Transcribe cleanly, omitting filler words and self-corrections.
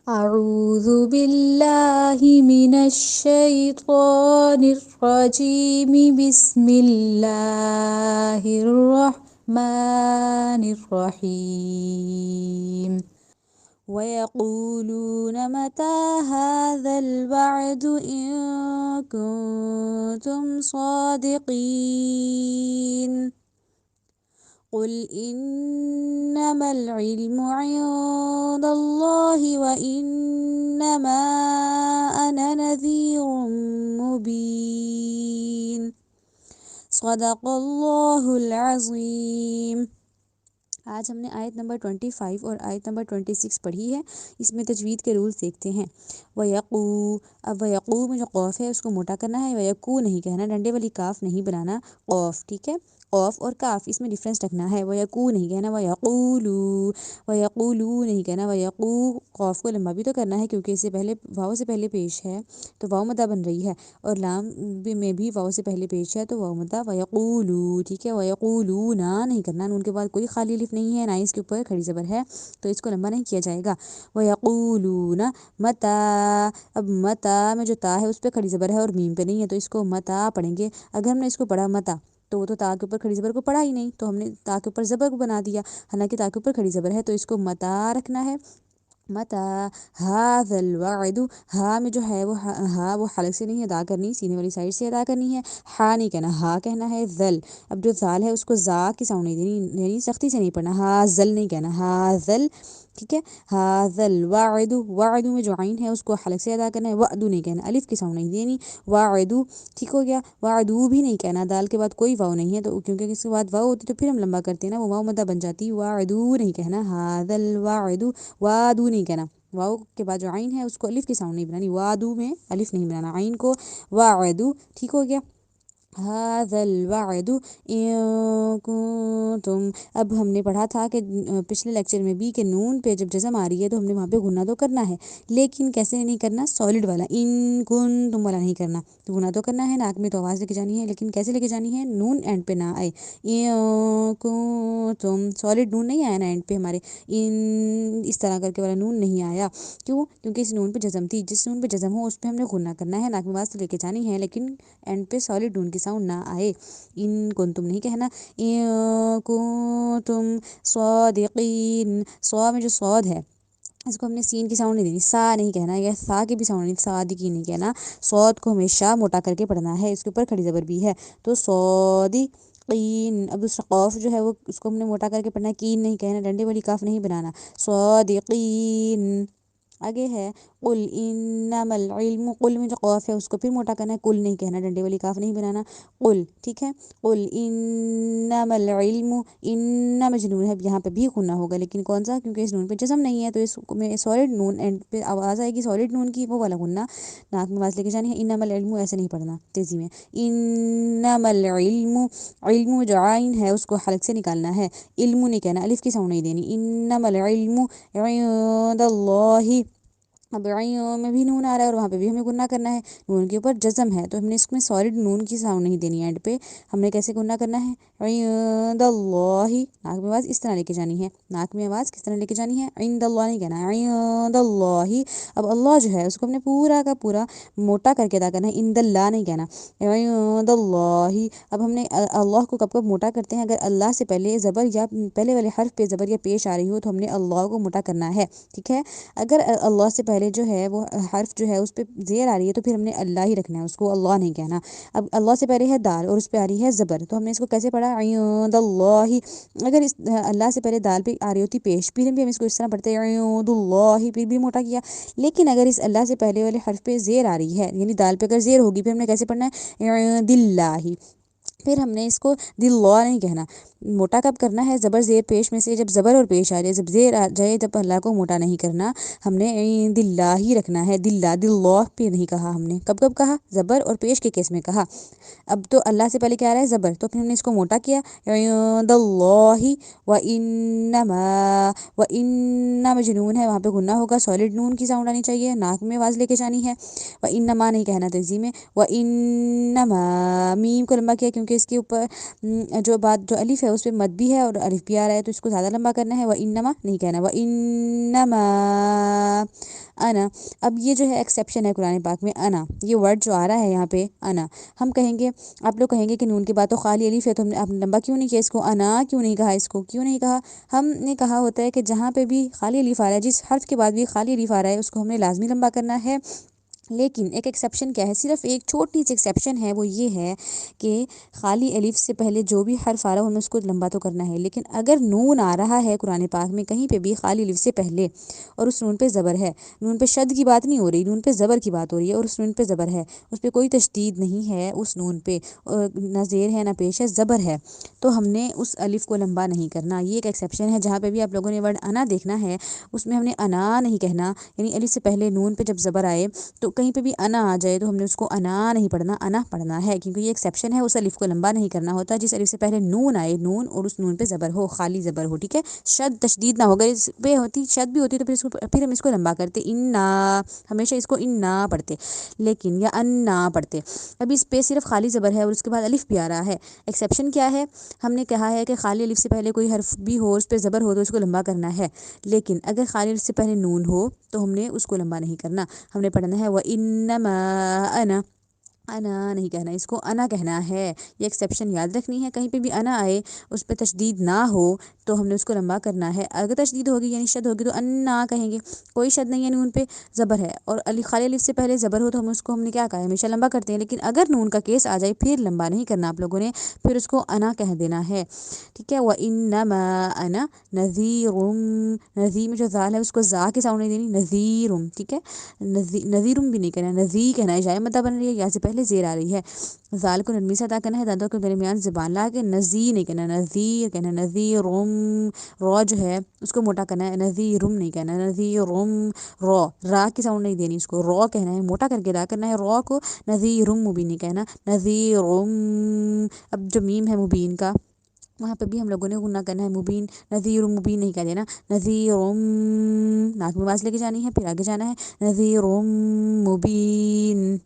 أعوذ بالله من الشيطان الرجيم بسم الله الرحمن الرحيم ويقولون متى هذا الوعد إن كنتم صادقين قل إنما العلم عند الله وإنما أنا نذير مبين صدق الله العظيم۔ آج ہم نے آیت نمبر 25 اور آیت نمبر 26 پڑھی ہے۔ اس میں تجوید کے رولز دیکھتے ہیں۔ وَيَقُو، اب وَيَقُو میں جو قوف ہے اس کو موٹا کرنا ہے، وَيَقُو نہیں کہنا، ڈنڈے والی کاف نہیں بنانا، قوف، ٹھیک ہے، قوف اور کاف اس میں ڈفرینس رکھنا ہے۔ وَيَقُو نہیں کہنا، وَيَقُولُو، وَيَقُولُو نہیں کہنا، وَيَقُو قوف کو لمبا بھی تو کرنا ہے کیونکہ اس سے پہلے واؤ سے پہلے پیش ہے تو واؤ مدہ بن رہی ہے، اور لام میں بھی واؤ سے پہلے پیش ہے تو واؤ مدہ وَيَقُولُو، ٹھیک ہے۔ وَيَقُولُونَ نہیں کرنا، نون کے بعد کوئی خالی الف نہیں ہے، نہ ہی اس کے اوپر کھڑی زبر ہے تو اس کو لمبا نہیں کیا جائے گا۔ وَيَقُولُونَ مَتَى، اب متا میں جو تا ہے اس پہ کھڑی زبر ہے اور میم پہ نہیں ہے تو اس کو متا پڑھیں گے۔ اگر ہم نے اس کو پڑھا متا تو وہ تو تا کے اوپر کھڑی زبر کو پڑھا ہی نہیں، تو ہم نے تا کے اوپر زبر کو بنا دیا، حالانکہ تا کے اوپر کھڑی زبر ہے تو اس کو متا رکھنا ہے۔ متا هذا الوعد، ہا میں جو ہے وہ ہا وہ حلق سے نہیں ادا کرنی، سینے والی سائڈ سے ادا کرنی ہے۔ ہا نہیں کہنا، ہا کہنا ہے۔ ذل، اب جو ذال ہے اس کو زا کی ساؤنڈ نہیں دینی، یعنی سختی سے نہیں پڑھنا، ہا ذل نہیں کہنا، ہا ذل، ٹھیک ہے۔ هذا الوعد، وعد میں جو عین ہے اس کو حلق سے ادا کرنا ہے، وعدو نہیں کہنا، الف کی ساؤنڈ نہیں دینی، وعدو، ٹھیک ہو گیا۔ وعدو بھی نہیں کہنا، دال کے بعد کوئی واؤ نہیں ہے تو کیونکہ اس کے بعد واؤ ہوتی تو پھر ہم لمبا کرتے ہیں نا، وہ واؤ مدہ بن جاتی۔ وعدو نہیں کہنا، هذا الوعد، وعدو نہیں کہنا، واؤ کے بعد جو عین ہے اس کو الف کی ساؤنڈ نہیں بنانی، وعدو میں الف نہیں بنانا عین کو، وعدو، ٹھیک ہو گیا۔ هذا الوعد ان کنتم، اب ہم نے پڑھا تھا کہ پچھلے لیکچر میں بھی کہ نون پہ جب جزم آ رہی ہے تو ہم نے وہاں پہ غنہ تو کرنا ہے، لیکن کیسے نہیں کرنا، سالڈ والا، ان کنتم والا نہیں کرنا، تو غنہ تو کرنا ہے، ناک میں تو آواز لے کے جانی ہے، لیکن کیسے لے کے جانی ہے، نون اینڈ پہ نہ آئے، ان کنتم، سالڈ نون نہیں آیا نا اینڈ پہ ہمارے، ان اس طرح کر کے والا نون نہیں آیا، کیوں؟ کیونکہ اس نون پہ جزم تھی، جس نون پہ جزم ہو اس پہ ہم نے غنہ کرنا ہے، ناک میں آواز تو لے کے جانی ہے لیکن اینڈ پہ سالڈ نون کی ساؤنڈ نہ آئے۔ ان کنتم نہیں کہنا، ان کنتم صادقین، صا میں جو صاد ہے اس کو ہم نے سین کی ساؤنڈ نہیں دینی، سا نہیں کہنا، یا سا کی بھی ساؤنڈ نہیں، صادقی نہیں کہنا، صاد کو ہمیشہ موٹا کر کے پڑھنا ہے، اس کے اوپر کھڑی زبر بھی ہے تو صادقین۔ اب دوسرا قوف جو ہے وہ اس کو ہم نے موٹا کر کے پڑھنا ہے، کین نہیں کہنا، ڈنڈے والی کاف نہیں بنانا، صادقین۔ آگے ہے قل انما العلم، قل میں جو قوف ہے اس کو پھر موٹا کرنا ہے، قل نہیں کہنا، ڈنڈے والی کاف نہیں بنانا، قل، ٹھیک ہے۔ قل انما العلم، ان میں جو نون ہے یہاں پہ بھی غنہ ہوگا لیکن کون سا، کیونکہ اس نون پہ جزم نہیں ہے تو اس میں سالڈ نون اینڈ پہ آواز آئے گی سالڈ نون کی، وہ والا غنہ ناک میں آواز لے کے جانی ہے۔ انما العلم ایسے نہیں پڑھنا تیزی میں، انما العلم، علم جو عین ہے اس کو حلق سے نکالنا ہے، علم نہیں کہنا، الف کی ساؤنڈ نہیں دینی، انما العلم عند اللہ، اب عین میں بھی نون آ رہا ہے اور وہاں پہ بھی ہمیں غنہ کرنا ہے، نون کے اوپر جزم ہے تو ہم نے اس میں سالڈ نون کی ساؤنڈ نہیں دینی اینڈ پہ، ہم نے کیسے غنہ کرنا ہے، عند اللہ، ناک میں آواز اس طرح لے کے جانی ہے، ناک میں آواز کس طرح لے کے جانی ہے، عند اللہ نہیں کہنا، عند اللہ۔ اب اللہ جو ہے اس کو ہم نے پورا کا پورا موٹا کر کے ادا کرنا ہے، عند اللہ نہیں کہنا، عند اللہ۔ اب ہم نے اللہ کو کب کب موٹا کرتے ہیں، اگر اللہ سے پہلے زبر یا پہلے والے حرف پہ زبر یا پیش آ رہی ہو تو ہم نے اللہ کو موٹا کرنا ہے، ٹھیک ہے۔ اگر اللہ سے پہلے جو ہے وہ حرف جو ہے اس پہ زیر آ رہی ہے تو پھر ہم نے اللہ ہی رکھنا ہے، اس کو اللہ نہیں کہنا۔ اب اللہ سے پہلے ہے دال اور اس پہ آ رہی ہے زبر تو ہم نے اس کو کیسے پڑھا، عند اللہ، اگر اس اللہ سے پہلے دال پہ آ رہی ہوتی پیش پھر بھی ہم اس کو اس طرح پڑھتے ہیں، عند اللہ، پھر بھی موٹا کیا، لیکن اگر اس اللہ سے پہلے والے حرف پہ زیر آ رہی ہے یعنی دال پہ اگر زیر ہوگی پھر ہم نے کیسے پڑھنا ہے، عند اللہ، پھر ہم نے اس کو دل اللہ نہیں کہنا، موٹا کب کرنا ہے، زبر زیر پیش میں سے، جب زبر اور پیش آ جائے، جب زیر آ جائے تب اللہ کو موٹا نہیں کرنا، ہم نے عند اللہ ہی رکھنا ہے، دل اللہ پہ نہیں کہا ہم نے، کب کب کہا، زبر اور پیش کے کیس میں کہا۔ اب تو اللہ سے پہلے کیا آ رہا ہے زبر تو پھر ہم نے اس کو موٹا کیا، عند اللہ، وَإِنَّ جو نون ہے وہاں پہ غنہ ہوگا، سالڈ نون کی ساؤنڈ آنی چاہیے، ناک میں آواز لے کے جانی ہے، وَإِنَّمَا نہیں کہنا تیزی میں، وَإِنَّمَا، میم کو لمبا کیا کیونکہ کیونکہ اس کے اوپر جو بات جو الف ہے اس پہ مد بھی ہے اور الف بھی آ رہا ہے، تو اس کو زیادہ لمبا کرنا ہے، وَإِنَّمَا نہیں کہنا، وَإِنَّمَا انا۔ اب یہ جو ہے ایکسیپشن ہے قرآن پاک میں، انا یہ ورڈ جو آ رہا ہے یہاں پہ انا، ہم کہیں گے، آپ لوگ کہیں گے کہ نون کے بعد تو خالی الف ہے، تو آپ نے لمبا کیوں نہیں کیا اس کو، انا کیوں نہیں کہا، اس کو کیوں نہیں کہا؟ ہم نے کہا ہوتا ہے کہ جہاں پہ بھی خالی الف آ رہا ہے، جس حرف کے بعد بھی خالی الف آ رہا ہے، اس کو ہم نے لازمی لمبا کرنا ہے۔ لیکن ایک ایکسیپشن کیا ہے، صرف ایک چھوٹی سی ایکسیپشن ہے، وہ یہ ہے کہ خالی الف سے پہلے جو بھی حرف آ رہا ہے ہمیں اس کو لمبا تو کرنا ہے، لیکن اگر نون آ رہا ہے قرآن پاک میں کہیں پہ بھی خالی الف سے پہلے اور اس نون پہ زبر ہے، نون پہ شد کی بات نہیں ہو رہی، نون پہ زبر کی بات ہو رہی ہے، اور اس نون پہ زبر ہے، اس پہ کوئی تشدید نہیں ہے، اس نون پہ نہ زیر ہے نہ پیش ہے، زبر ہے، تو ہم نے اس الف کو لمبا نہیں کرنا۔ یہ ایک ایکسیپشن ہے، جہاں پہ بھی آپ لوگوں نے ورڈ انا دیکھنا ہے اس میں ہم نے انا نہیں کہنا، یعنی الف سے پہلے نون پہ جب زبر آئے تو کہیں پہ بھی انا آ جائے تو ہم نے اس کو انا نہیں پڑھنا، انا پڑھنا ہے، کیونکہ یہ ایکسیپشن ہے، اس الف کو لمبا نہیں کرنا ہوتا جس الف سے پہلے نون آئے، نون اور اس نون پہ زبر ہو، خالی زبر ہو، ٹھیک ہے، شد تشدید نہ ہو، اگر اس پہ ہوتی شد بھی ہوتی تو پھر ہم اس کو لمبا کرتے، انا، ہمیشہ اس کو انا پڑھتے، لیکن یا انا پڑھتے، ابھی اس پہ صرف خالی زبر ہے اور اس کے بعد الف بھی آ رہا ہے۔ ایکسیپشن کیا ہے، ہم نے کہا ہے کہ خالی الف سے پہلے کوئی حرف بھی ہو، اس پہ زبر ہو تو اس کو لمبا کرنا ہے، لیکن اگر خالی الف سے پہلے نون ہو تو ہم نے اس کو لمبا نہیں کرنا، ہم نے پڑھنا ہے وَإِنَّمَا أَنَا، انا نہیں کہنا، اس کو انا کہنا ہے، یہ ایکسیپشن یاد رکھنی ہے، کہیں پہ بھی انا آئے اس پہ تشدید نہ ہو تو ہم نے اس کو لمبا کرنا ہے، اگر تشدید ہوگی یعنی شد ہوگی تو انا کہیں گے، کوئی شد نہیں ہے، نون پہ زبر ہے اور خالی الف سے پہلے زبر ہو تو ہم نے کیا کہا ہے، ہمیشہ لمبا کرتے ہیں، لیکن اگر نون کا کیس آ جائے پھر لمبا نہیں کرنا آپ لوگوں نے، پھر اس کو انا کہہ دینا ہے، ٹھیک ہے، وَإِنَّمَا أَنَا نَذِيرٌ، نذیر میں جو ذال ہے اس کو زا کی ساؤنڈ نہیں دینی، نذیرٌ، ٹھیک ہے، نذیرٌ بھی نہیں کہنا، نذی کہنا ہے، جائے مدہ بن رہی ہے، یا سے پہلے زیر آ رہی ہے، ذال کو نرمی سے ادا کرنا ہے، دانتوں کے درمیان زبان لا کے نذی نہیں کہنا، نذیر کہنا، نذیرم، رو جو ہے اس کو موٹا کرنا ہے، نذیرم نہیں کہنا، نذیرم، رو را کی ساؤنڈ نہیں دینی، اس کو رو کہنا ہے، موٹا کر کے ادا کرنا ہے رو کو، نذیرم بھی نہیں کہنا، نذیرم، اب جو میم ہے مبین کا وہاں پہ بھی ہم لوگوں نے غنہ کرنا ہے، مبین، نذیر مبین نہیں کہہ دینا، نذیر، ناک میں آواز لے کے جانی ہے، پھر آگے جانا ہے، نذیر مبین،